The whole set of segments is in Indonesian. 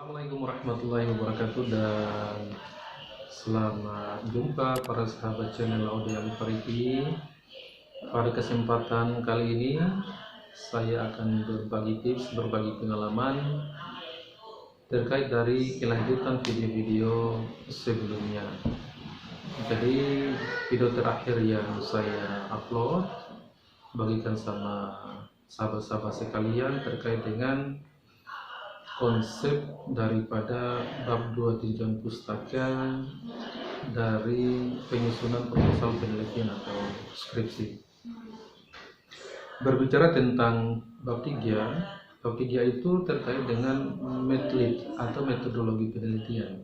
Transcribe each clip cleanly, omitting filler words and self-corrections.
Assalamualaikum warahmatullahi wabarakatuh dan selamat jumpa para sahabat channel Audio Alifariki. Pada kesempatan kali ini saya akan berbagi tips, berbagi pengalaman terkait dari kelanjutan video-video sebelumnya. Jadi video terakhir yang saya upload bagikan sama sahabat-sahabat sekalian terkait dengan konsep daripada bab 2 tinjauan pustaka dari penyusunan proposal penelitian atau skripsi. Berbicara tentang bab 3 itu terkait dengan metode atau metodologi penelitian.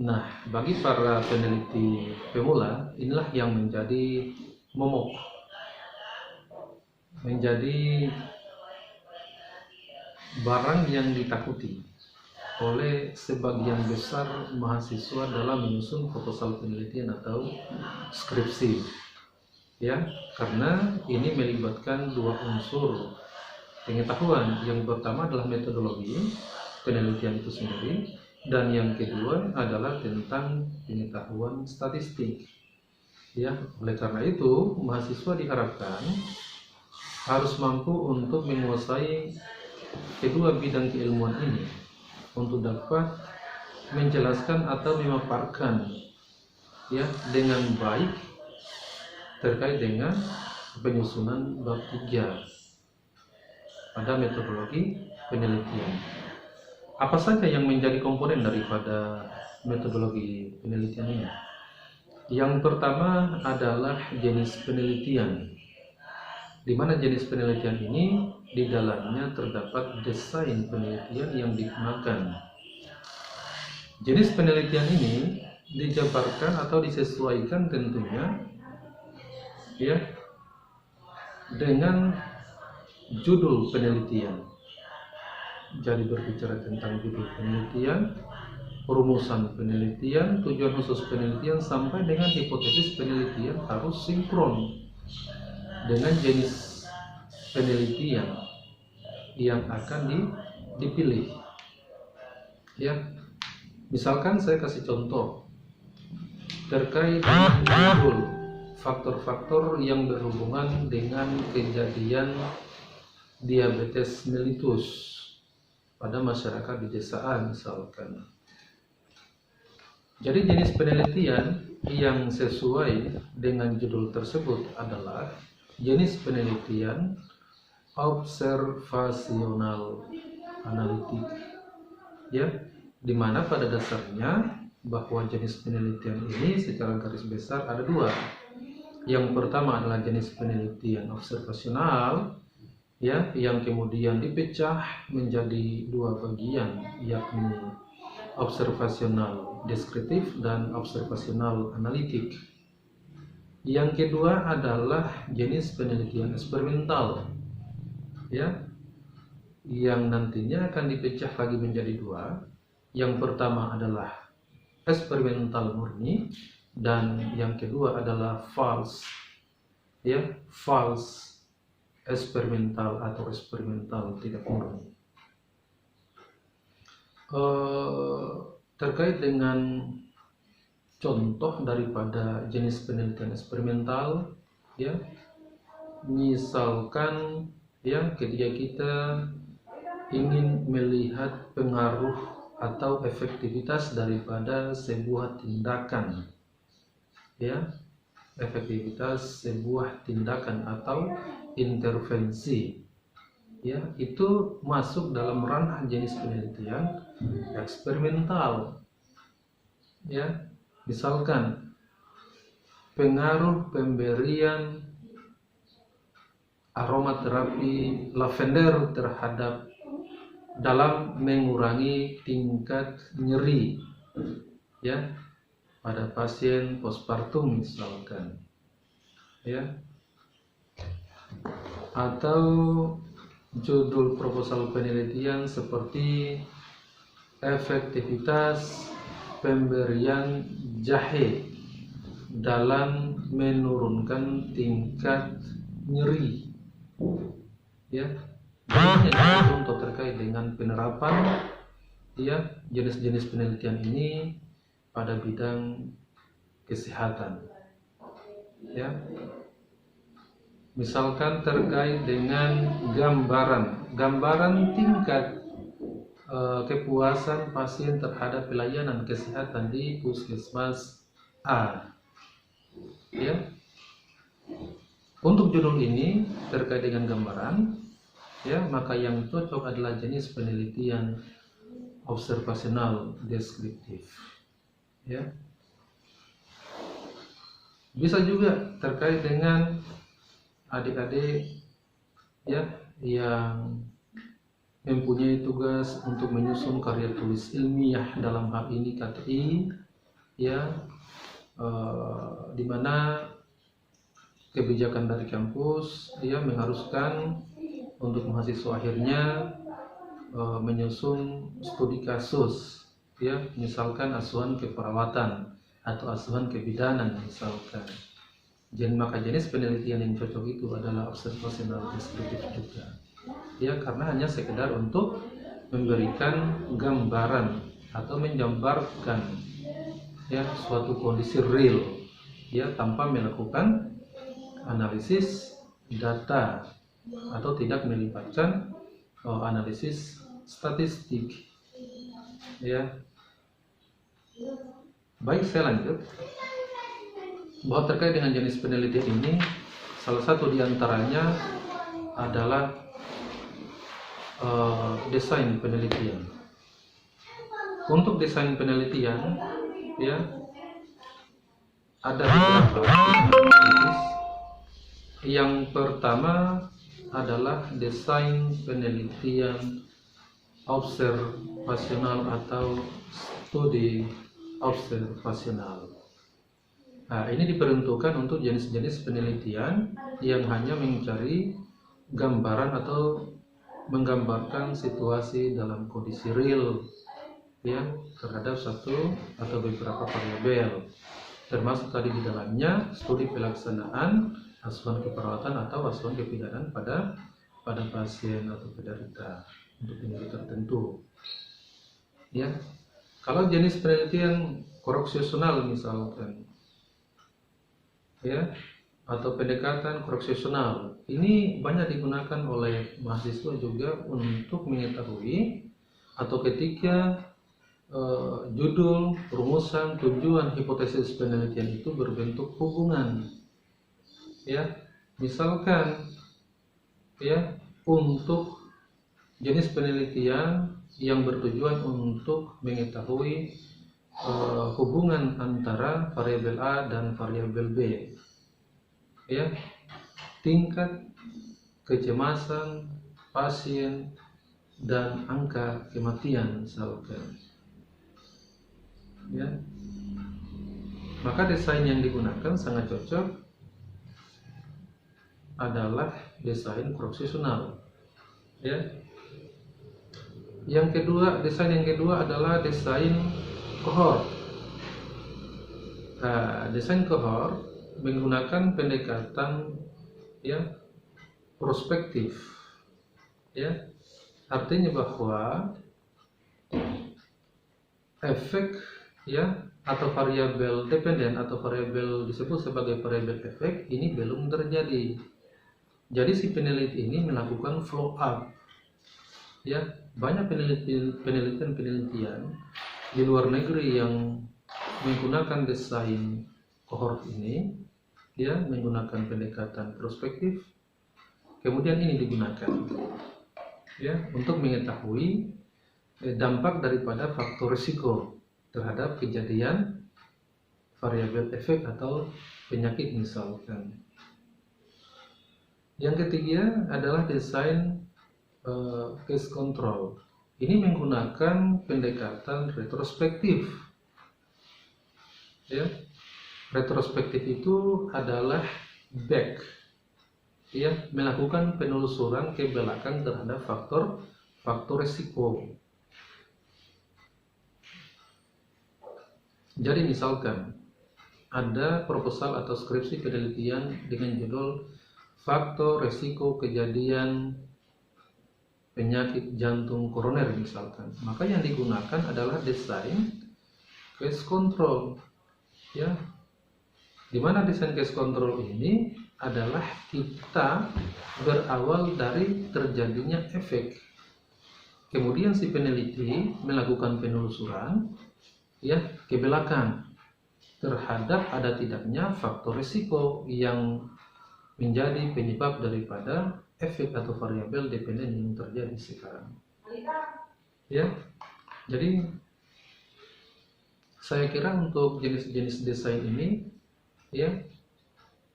Nah, bagi para peneliti pemula, inilah yang menjadi momok, menjadi barang yang ditakuti oleh sebagian besar mahasiswa dalam menyusun proposal penelitian atau skripsi, ya, karena ini melibatkan dua unsur pengetahuan. Yang pertama adalah metodologi penelitian itu sendiri, dan yang kedua adalah tentang pengetahuan statistik, ya. Oleh karena itu mahasiswa diharapkan harus mampu untuk menguasai kedua bidang keilmuan ini untuk dapat menjelaskan atau memaparkan, ya, dengan baik terkait dengan penyusunan bab 3 pada metodologi penelitian. Apa saja yang menjadi komponen daripada metodologi penelitian ini? Yang pertama adalah jenis penelitian, di mana jenis penelitian ini di dalamnya terdapat desain penelitian yang digunakan. Jenis penelitian ini dijabarkan atau disesuaikan tentunya, ya, dengan judul penelitian. Jadi berbicara tentang judul penelitian, rumusan penelitian, tujuan khusus penelitian sampai dengan hipotesis penelitian harus sinkron dengan jenis penelitian yang akan dipilih, ya. Misalkan saya kasih contoh terkait dengan judul faktor-faktor yang berhubungan dengan kejadian diabetes mellitus pada masyarakat di desaan misalkan. Jadi jenis penelitian yang sesuai dengan judul tersebut adalah jenis penelitian observasional analitik, ya, dimana pada dasarnya bahwa jenis penelitian ini secara garis besar ada dua. Yang pertama adalah jenis penelitian observasional, ya, yang kemudian dipecah menjadi dua bagian, yakni observasional deskriptif dan observasional analitik. Yang kedua adalah jenis penelitian eksperimental, ya, yang nantinya akan dipecah lagi menjadi dua. Yang pertama adalah eksperimental murni, dan yang kedua adalah false, ya, false eksperimental atau eksperimental tidak murni. Terkait dengan contoh daripada jenis penelitian eksperimental, ya, misalkan, ya, ketika kita ingin melihat pengaruh atau efektivitas daripada sebuah tindakan, ya, efektivitas sebuah tindakan atau intervensi, ya, itu masuk dalam ranah jenis penelitian eksperimental, ya. Misalkan pengaruh pemberian aromaterapi lavender terhadap dalam mengurangi tingkat nyeri, ya, pada pasien postpartum misalkan, ya. Atau judul proposal penelitian seperti efektivitas pemberian jahe dalam menurunkan tingkat nyeri, ya. Ini contoh terkait dengan penerapan ya jenis-jenis penelitian ini pada bidang kesehatan. Ya, misalkan terkait dengan gambaran tingkat kepuasan pasien terhadap pelayanan kesehatan di puskesmas A. Ya, untuk judul ini terkait dengan gambaran, ya maka yang cocok adalah jenis penelitian observasional deskriptif. Ya, bisa juga terkait dengan adik-adik ya yang mempunyai tugas untuk menyusun karya tulis ilmiah, dalam hal ini KTI, ya di mana kebijakan dari kampus ya mengharuskan untuk mahasiswa akhirnya menyusun studi kasus, ya misalkan asuhan keperawatan atau asuhan kebidanan misalkan. Jadi maka jenis penelitian yang cocok itu adalah observasional deskriptif juga. Ya, karena hanya sekedar untuk memberikan gambaran atau menjabarkan ya suatu kondisi real, ya tanpa melakukan analisis data atau tidak melibatkan analisis statistik. Ya, baik, saya lanjut. Bahwa terkait dengan jenis penelitian ini, salah satu diantaranya adalah desain penelitian. Untuk desain penelitian, ya ada beberapa jenis. Yang pertama adalah desain penelitian observasional atau studi observasional. Nah, ini diperuntukkan untuk jenis-jenis penelitian yang hanya mencari gambaran atau menggambarkan situasi dalam kondisi real ya terhadap satu atau beberapa variabel, termasuk tadi di dalamnya studi pelaksanaan asuhan keperawatan atau asuhan kebidanan pada pasien atau penderita untuk penyakit tertentu. Ya, kalau jenis penelitian koroksional misalkan, ya atau pendekatan koroksional, ini banyak digunakan oleh mahasiswa juga untuk mengetahui atau ketika judul, rumusan, tujuan, hipotesis penelitian itu berbentuk hubungan. Ya, misalkan ya untuk jenis penelitian yang bertujuan untuk mengetahui hubungan antara variabel A dan variabel B, ya tingkat kecemasan pasien dan angka kematian misalkan, ya maka desain yang digunakan sangat cocok adalah desain koroksional. Ya, yang kedua, desain yang kedua adalah desain kohort. Nah, desain kohort menggunakan pendekatan ya prospektif, ya artinya bahwa efek ya atau variabel dependen atau variabel disebut sebagai variabel efek ini belum terjadi. Jadi si peneliti ini melakukan follow up. Ya, banyak penelitian di luar negeri yang menggunakan desain kohort ini, ya menggunakan pendekatan prospektif. Kemudian ini digunakan ya untuk mengetahui dampak daripada faktor risiko terhadap kejadian variabel efek atau penyakit misalkan. Yang ketiga adalah desain case control. Ini menggunakan pendekatan retrospektif. Ya, retrospektif itu adalah back, ya melakukan penelusuran ke belakang terhadap faktor risiko. Jadi misalkan ada proposal atau skripsi penelitian dengan judul faktor risiko kejadian penyakit jantung koroner misalkan, maka yang digunakan adalah desain case control, ya. Dimana desain case control ini adalah kita berawal dari terjadinya efek, kemudian si peneliti melakukan penelusuran, ya, ke belakang terhadap ada tidaknya faktor risiko yang menjadi penyebab daripada efek atau variabel dependen yang terjadi sekarang. Ya, jadi saya kira untuk jenis-jenis desain ini, ya,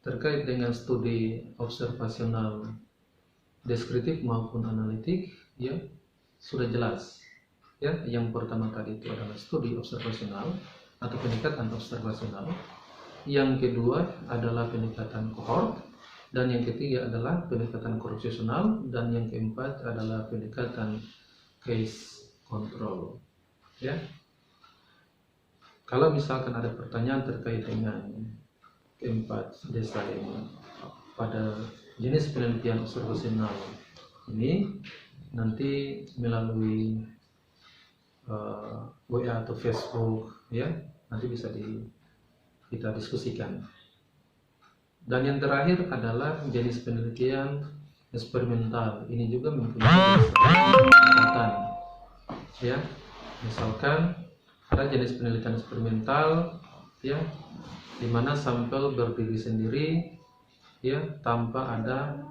terkait dengan studi observasional deskriptif maupun analitik, ya, sudah jelas. Ya, yang pertama tadi itu adalah studi observasional atau pendekatan observasional. Yang kedua adalah pendekatan kohort, dan yang ketiga adalah pendekatan korelasional, dan yang keempat adalah pendekatan case control. Ya, kalau misalkan ada pertanyaan terkait dengan keempat desain pada jenis penelitian observasional ini, nanti melalui WA atau Facebook, ya, nanti bisa kita diskusikan. Dan yang terakhir adalah jenis penelitian eksperimental. Ini juga mempunyai pendekatan, ya. Misalkan ada jenis penelitian eksperimental, ya, di mana sampel berdiri sendiri, ya, tanpa ada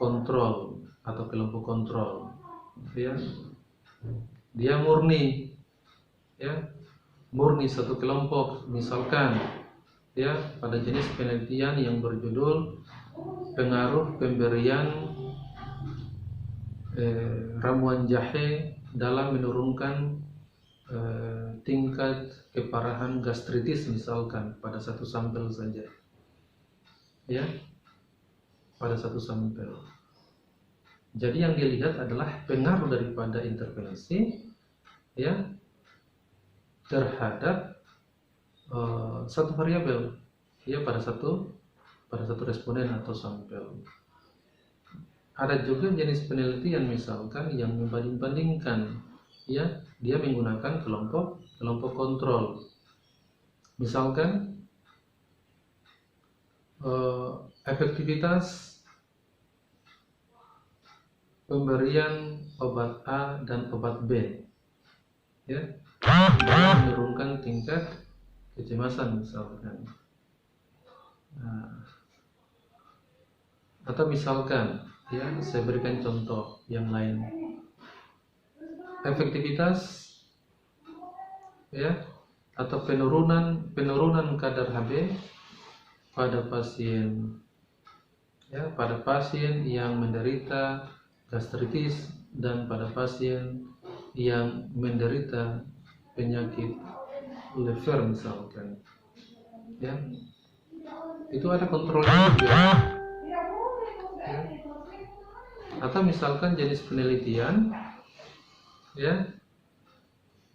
kontrol atau kelompok kontrol, ya. Dia murni, ya, murni satu kelompok. Misalkan, ya, pada jenis penelitian yang berjudul pengaruh pemberian ramuan jahe dalam menurunkan tingkat keparahan gastritis misalkan, pada satu sampel saja, ya, pada satu sampel. Jadi yang dilihat adalah pengaruh daripada intervensi, ya, terhadap satu variabel, ya, pada satu responden atau sampel. Ada juga jenis penelitian misalkan yang membanding-bandingkan, ya, dia menggunakan kelompok kontrol. Misalkan efektivitas pemberian obat A dan obat B, ya, menurunkan tingkat kecemasan misalkan. Atau misalkan, ya, saya berikan contoh yang lain, efektivitas, ya, atau penurunan kadar Hb pada pasien, ya, pada pasien yang menderita gastritis dan pada pasien yang menderita penyakit liver misalkan, ya, itu ada kontrolnya juga, ya. Atau misalkan jenis penelitian, ya,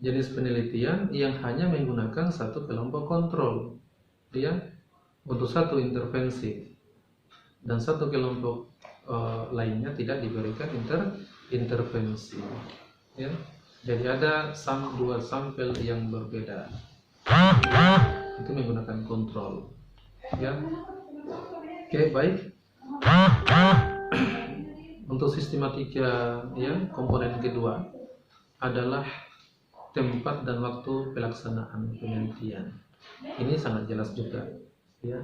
jenis penelitian yang hanya menggunakan satu kelompok kontrol, ya, untuk satu intervensi, dan satu kelompok lainnya tidak diberikan intervensi, ya. Jadi ada dua sampel yang berbeda, itu menggunakan kontrol, ya. Oke, baik. Untuk sistematika, ya, komponen kedua adalah tempat dan waktu pelaksanaan penelitian. Ini sangat jelas juga, ya.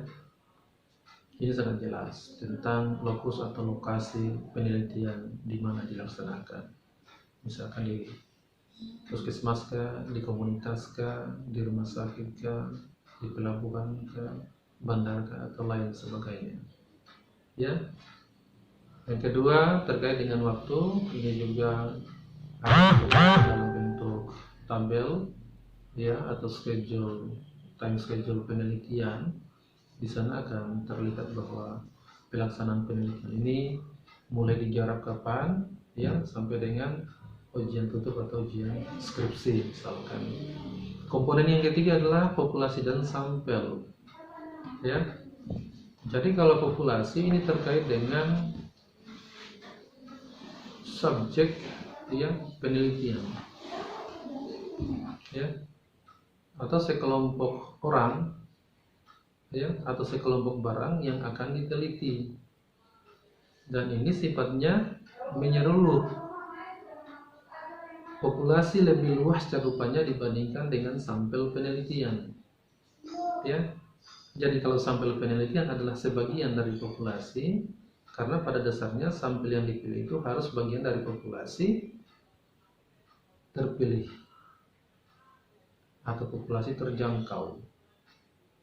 Ini sangat jelas tentang lokus atau lokasi penelitian di mana dilaksanakan. Misalkan di puskesmas kah, di komunitas kah, di rumah sakit kah, di pelabuhan kah, bandar kah, atau lain sebagainya. Ya. Yang kedua terkait dengan waktu, ini juga ada dalam bentuk tabel, ya, atau time schedule penelitian. Di sana akan terlihat bahwa pelaksanaan penelitian ini mulai digarap kapan, ya, sampai dengan ujian tutup atau ujian skripsi misalkan. Komponen yang ketiga adalah populasi dan sampel, ya. Jadi kalau populasi ini terkait dengan subjek penelitian, ya, atau sekelompok orang, ya, atau sekelompok barang yang akan diteliti. Dan ini sifatnya menyeluruh, populasi lebih luas cakupannya dibandingkan dengan sampel penelitian, ya. Jadi kalau sampel penelitian adalah sebagian dari populasi, karena pada dasarnya sampel yang dipilih itu harus bagian dari populasi terpilih atau populasi terjangkau,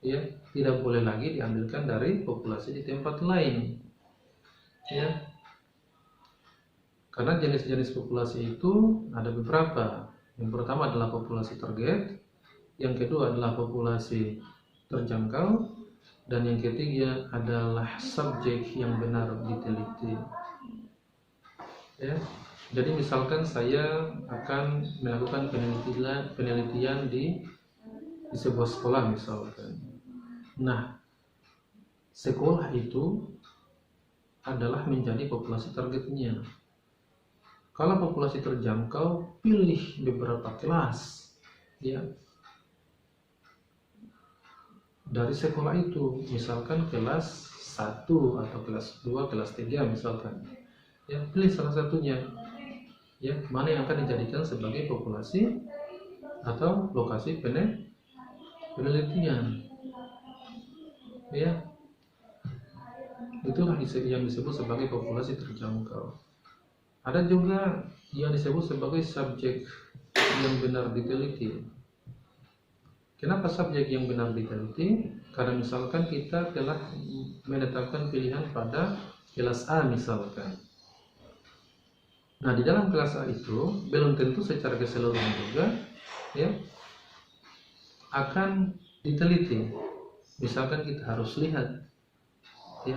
ya. Tidak boleh lagi diambilkan dari populasi di tempat lain, ya. Karena jenis-jenis populasi itu ada beberapa. Yang pertama adalah populasi target, yang kedua adalah populasi terjangkau, dan yang ketiga adalah subjek yang benar diteliti, ya. Jadi misalkan saya akan melakukan penelitian di sebuah sekolah misalkan. Nah, sekolah itu adalah menjadi populasi targetnya. Kalau populasi terjangkau, pilih beberapa kelas, ya, dari sekolah itu, misalkan kelas 1 atau kelas 2, kelas 3 misalkan, ya, pilih salah satunya, ya, mana yang akan dijadikan sebagai populasi atau lokasi penelitian, ya. Itulah yang disebut sebagai populasi terjangkau. Ada juga yang disebut sebagai subjek yang benar diteliti. Kenapa subjek yang benar diteliti? Karena misalkan kita telah menetapkan pilihan pada kelas A misalkan. Nah, di dalam kelas A itu belum tentu secara keseluruhan juga, ya, akan diteliti. Misalkan kita harus lihat, ya,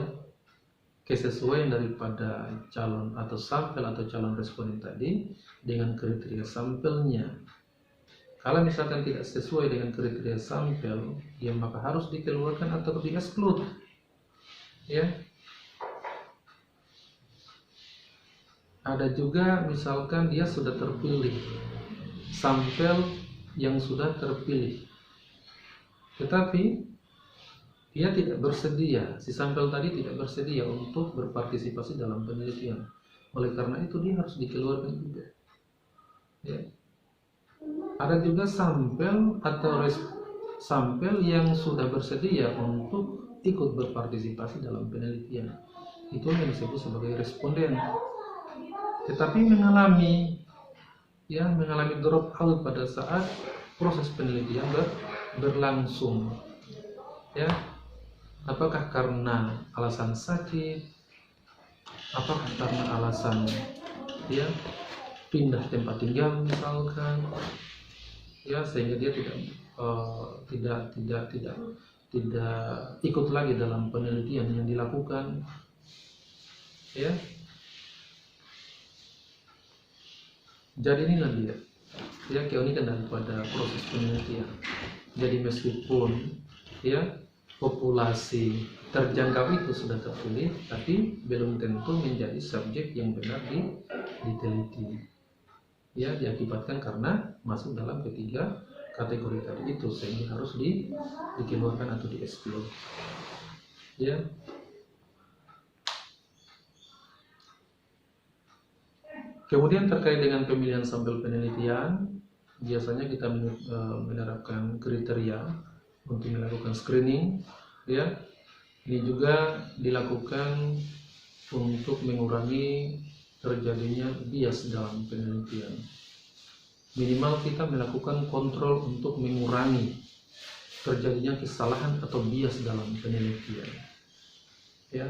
kesesuaian daripada calon atau sampel atau calon responden tadi dengan kriteria sampelnya. Kalau misalkan tidak sesuai dengan kriteria sampel, ya maka harus dikeluarkan atau di-exclude, ya. Ada juga misalkan dia sudah terpilih, sampel yang sudah terpilih, tetapi dia tidak bersedia, si sampel tadi tidak bersedia untuk berpartisipasi dalam penelitian. Oleh karena itu dia harus dikeluarkan juga, ya. Ada juga sampel atau sampel yang sudah bersedia untuk ikut berpartisipasi dalam penelitian. Itu yang disebut sebagai responden. Tetapi mengalami drop out pada saat proses penelitian berlangsung, ya. Apakah karena alasan sakit, apakah karena alasan, ya, pindah tempat tinggal misalkan, ya, sehingga dia tidak ikut lagi dalam penelitian yang dilakukan, ya. Jadi inilah dia, ya, keunikan daripada proses penelitian. Jadi meskipun, ya, populasi terjangkau itu sudah terpilih, tapi belum tentu menjadi subjek yang benar diteliti, ya, diakibatkan karena masuk dalam ketiga kategori tadi itu, sehingga harus dikeluarkan atau di-exclude, ya. Kemudian terkait dengan pemilihan sampel penelitian, biasanya kita menerapkan kriteria untuk melakukan screening, ya. Ini juga dilakukan untuk mengurangi terjadinya bias dalam penelitian. Minimal kita melakukan kontrol untuk mengurangi terjadinya kesalahan atau bias dalam penelitian, ya.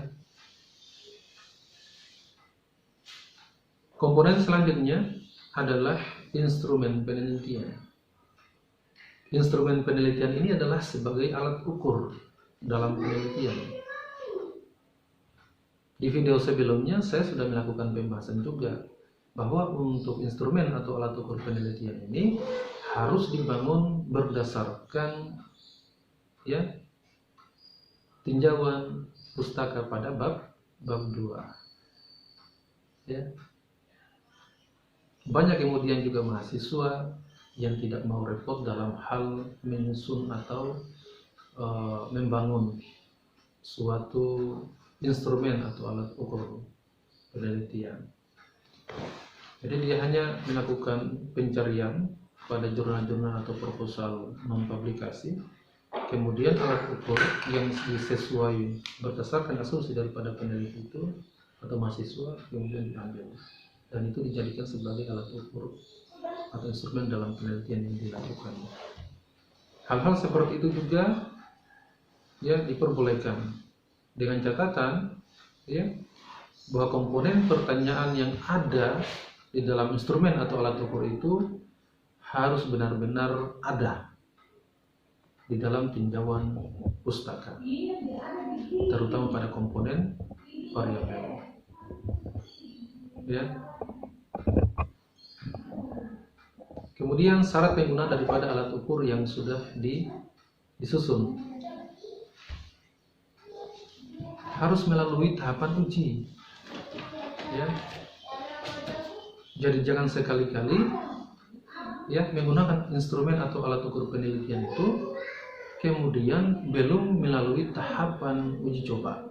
Komponen selanjutnya adalah instrumen penelitian. Instrumen penelitian ini adalah sebagai alat ukur dalam penelitian. Di video sebelumnya saya sudah melakukan pembahasan juga bahwa untuk instrumen atau alat ukur penelitian ini harus dibangun berdasarkan, ya, tinjauan pustaka pada bab 2, ya. Banyak kemudian juga mahasiswa yang tidak mau repot dalam hal menyusun atau membangun suatu instrumen atau alat ukur penelitian. Jadi dia hanya melakukan pencarian pada jurnal-jurnal atau proposal non-publikasi, kemudian alat ukur yang disesuai berdasarkan asumsi daripada peneliti itu atau mahasiswa kemudian diambil, dan itu dijadikan sebagai alat ukur atau instrumen dalam penelitian yang dilakukan. Hal-hal seperti itu juga ya diperbolehkan, dengan catatan ya bahwa komponen pertanyaan yang ada di dalam instrumen atau alat ukur itu harus benar-benar ada di dalam tinjauan pustaka, terutama pada komponen variabel. Ya. Kemudian syarat penggunaan daripada alat ukur yang sudah disusun harus melalui tahapan uji. Ya. Jadi jangan sekali-kali ya menggunakan instrumen atau alat ukur penelitian itu kemudian belum melalui tahapan uji coba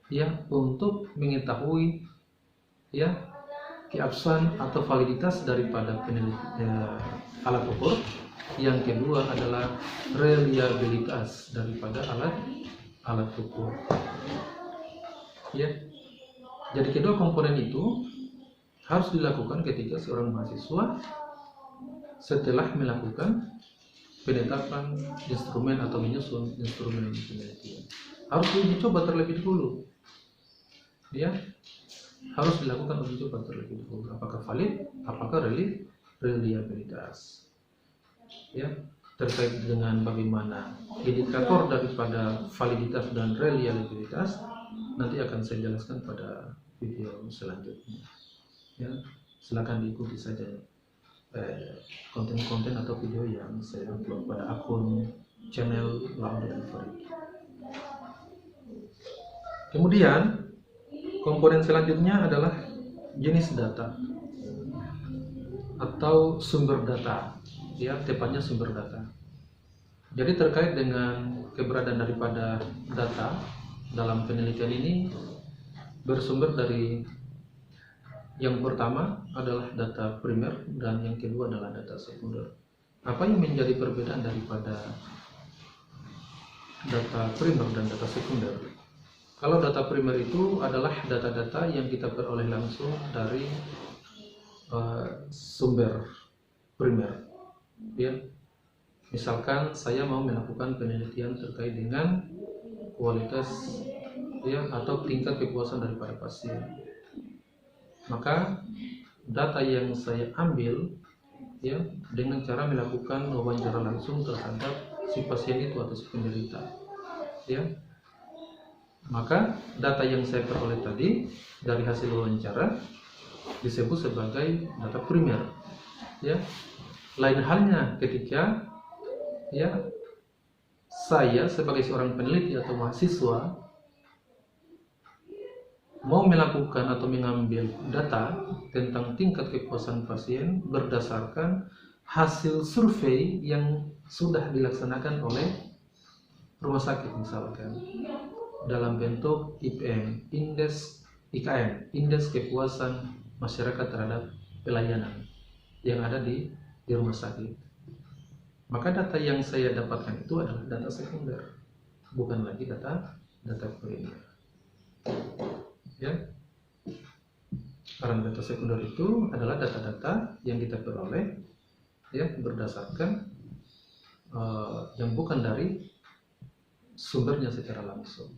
ya untuk mengetahui ya keabsahan atau validitas daripada alat ukur. Yang kedua adalah reliabilitas daripada alat ukur. Ya. Jadi kedua komponen itu harus dilakukan ketika seorang mahasiswa setelah melakukan penetapan instrumen atau menyusun instrumen penelitian. Harus diuji coba terlebih dahulu. Ya. Harus dilakukan uji coba terlebih dahulu. Apakah valid, apakah reliabilitas. Ya, terkait dengan bagaimana indikator daripada validitas dan reliabilitas nanti akan saya jelaskan pada video selanjutnya. Ya, silakan diikuti saja konten-konten atau video yang saya upload pada akun channel Laude dan Farid. Kemudian komponen selanjutnya adalah jenis data atau sumber data, ya tepatnya sumber data. Jadi terkait dengan keberadaan daripada data dalam penelitian ini bersumber dari yang pertama adalah data primer dan yang kedua adalah data sekunder. Apa yang menjadi perbedaan daripada data primer dan data sekunder? Kalau data primer itu adalah data-data yang kita peroleh langsung dari sumber primer. Ya, misalkan saya mau melakukan penelitian terkait dengan kualitas ya atau tingkat kepuasan daripada pasien. Maka data yang saya ambil ya dengan cara melakukan wawancara langsung terhadap si pasien itu atau si penderita. Ya. Maka data yang saya peroleh tadi dari hasil wawancara disebut sebagai data primer. Ya. Lain halnya ketika ya saya sebagai seorang peneliti atau mahasiswa mau melakukan atau mengambil data tentang tingkat kepuasan pasien berdasarkan hasil survei yang sudah dilaksanakan oleh rumah sakit misalkan dalam bentuk IPM, indeks IKM, indeks kepuasan masyarakat terhadap pelayanan yang ada di rumah sakit. Maka data yang saya dapatkan itu adalah data sekunder, bukan lagi data primer. Ya, karena data sekunder itu adalah data-data yang kita peroleh ya berdasarkan yang bukan dari sumbernya secara langsung.